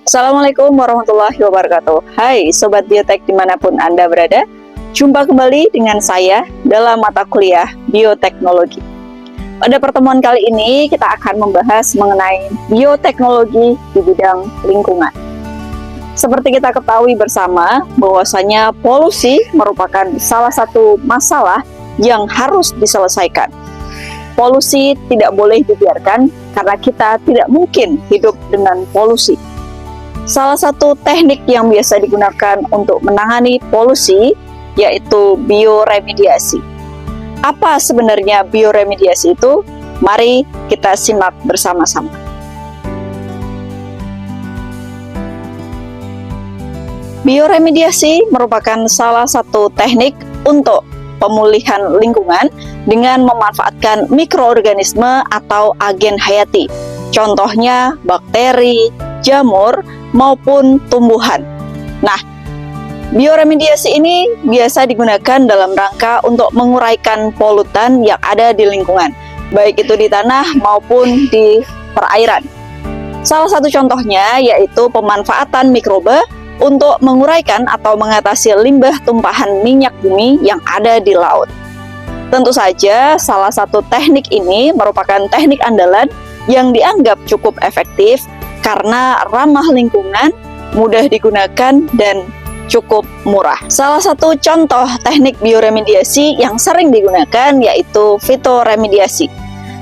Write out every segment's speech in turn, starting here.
Assalamualaikum warahmatullahi wabarakatuh. Hai Sobat Biotek dimanapun Anda berada. Jumpa kembali dengan saya dalam mata kuliah Bioteknologi. Pada pertemuan kali ini kita akan membahas mengenai bioteknologi di bidang lingkungan. Seperti kita ketahui bersama bahwasanya polusi merupakan salah satu masalah yang harus diselesaikan. Polusi tidak boleh dibiarkan karena kita tidak mungkin hidup dengan polusi. Salah satu teknik yang biasa digunakan untuk menangani polusi yaitu bioremediasi. Apa sebenarnya bioremediasi itu? Mari kita simak bersama-sama. Bioremediasi merupakan salah satu teknik untuk pemulihan lingkungan dengan memanfaatkan mikroorganisme atau agen hayati. Contohnya bakteri, jamur, maupun tumbuhan. Nah, bioremediasi ini biasa digunakan dalam rangka untuk menguraikan polutan yang ada di lingkungan, baik itu di tanah maupun di perairan. Salah satu contohnya yaitu pemanfaatan mikroba untuk menguraikan atau mengatasi limbah tumpahan minyak bumi yang ada di laut. Tentu saja, salah satu teknik ini merupakan teknik andalan yang dianggap cukup efektif karena ramah lingkungan, mudah digunakan, dan cukup murah. Salah satu contoh teknik bioremediasi yang sering digunakan yaitu fitoremediasi.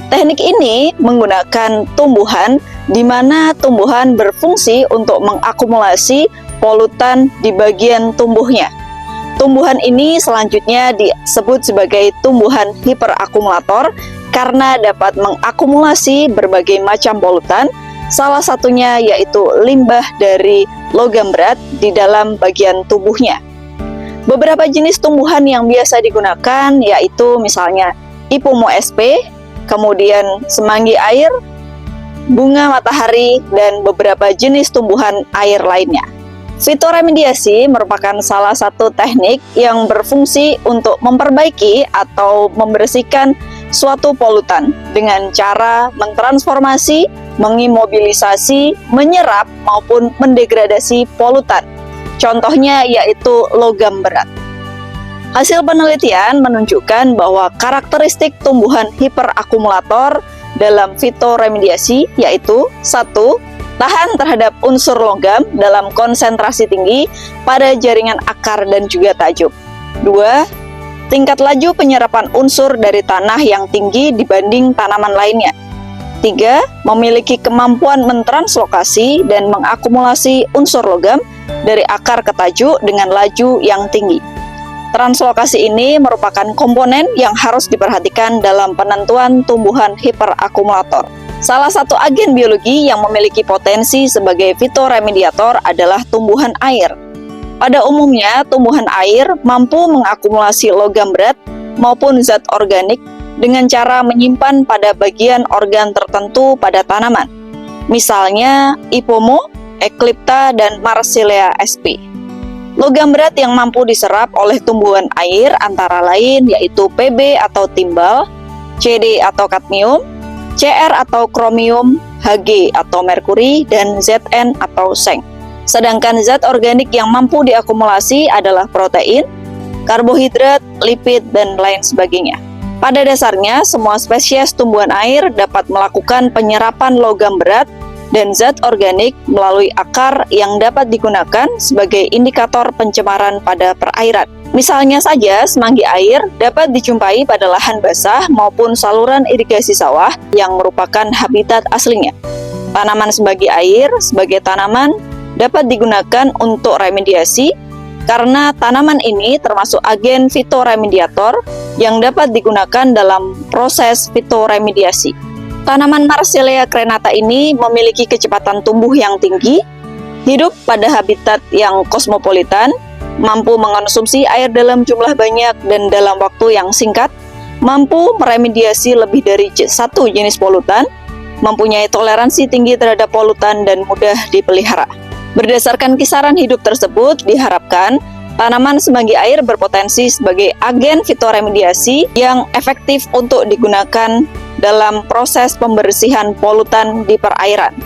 Teknik ini menggunakan tumbuhan di mana tumbuhan berfungsi untuk mengakumulasi polutan di bagian tumbuhnya. Tumbuhan ini selanjutnya disebut sebagai tumbuhan hiperakumulator karena dapat mengakumulasi berbagai macam polutan. Salah satunya yaitu limbah dari logam berat di dalam bagian tubuhnya. Beberapa jenis tumbuhan yang biasa digunakan yaitu misalnya Ipomo sp, kemudian semanggi air, bunga matahari, dan beberapa jenis tumbuhan air lainnya. Fitoremediasi merupakan salah satu teknik yang berfungsi untuk memperbaiki atau membersihkan suatu polutan dengan cara mentransformasi, mengimobilisasi, menyerap, maupun mendegradasi polutan. Contohnya yaitu logam berat. Hasil penelitian menunjukkan bahwa karakteristik tumbuhan hiperakumulator dalam fitoremediasi yaitu 1. Tahan terhadap unsur logam dalam konsentrasi tinggi pada jaringan akar dan juga tajuk. 2. Tingkat laju penyerapan unsur dari tanah yang tinggi dibanding tanaman lainnya. 3. Memiliki kemampuan mentranslokasi dan mengakumulasi unsur logam dari akar ke tajuk dengan laju yang tinggi. Translokasi ini merupakan komponen yang harus diperhatikan dalam penentuan tumbuhan hiperakumulator. Salah satu agen biologi yang memiliki potensi sebagai fitoremediator adalah tumbuhan air. Pada umumnya, tumbuhan air mampu mengakumulasi logam berat maupun zat organik dengan cara menyimpan pada bagian organ tertentu pada tanaman. Misalnya, Ipomo, Eclipta, dan Marsilea sp. Logam berat yang mampu diserap oleh tumbuhan air antara lain yaitu Pb atau timbal, Cd atau kadmium, Cr atau kromium, Hg atau merkuri, dan Zn atau seng. Sedangkan zat organik yang mampu diakumulasi adalah protein, karbohidrat, lipid, dan lain sebagainya. Pada dasarnya, semua spesies tumbuhan air dapat melakukan penyerapan logam berat dan zat organik melalui akar yang dapat digunakan sebagai indikator pencemaran pada perairan. Misalnya saja, semanggi air dapat dijumpai pada lahan basah maupun saluran irigasi sawah yang merupakan habitat aslinya. Tanaman semanggi air sebagai tanaman dapat digunakan untuk remediasi karena tanaman ini termasuk agen fitoremediator yang dapat digunakan dalam proses fitoremediasi. Tanaman Marsilea crenata ini memiliki kecepatan tumbuh yang tinggi, hidup pada habitat yang kosmopolitan, mampu mengonsumsi air dalam jumlah banyak dan dalam waktu yang singkat, mampu meremediasi lebih dari satu jenis polutan, mempunyai toleransi tinggi terhadap polutan, dan mudah dipelihara. Berdasarkan kisaran hidup tersebut, diharapkan tanaman semanggi air berpotensi sebagai agen fitoremediasi yang efektif untuk digunakan dalam proses pembersihan polutan di perairan.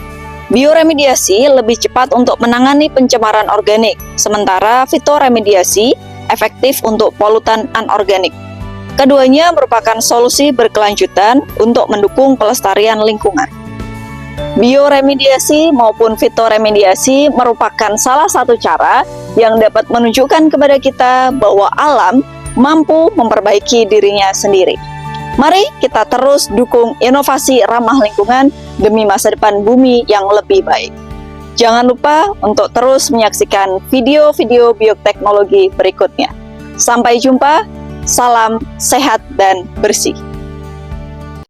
Bioremediasi lebih cepat untuk menangani pencemaran organik, sementara fitoremediasi efektif untuk polutan anorganik. Keduanya merupakan solusi berkelanjutan untuk mendukung pelestarian lingkungan. Bioremediasi maupun fitoremediasi merupakan salah satu cara yang dapat menunjukkan kepada kita bahwa alam mampu memperbaiki dirinya sendiri. Mari kita terus dukung inovasi ramah lingkungan demi masa depan bumi yang lebih baik. Jangan lupa untuk terus menyaksikan video-video bioteknologi berikutnya. Sampai jumpa, salam sehat dan bersih.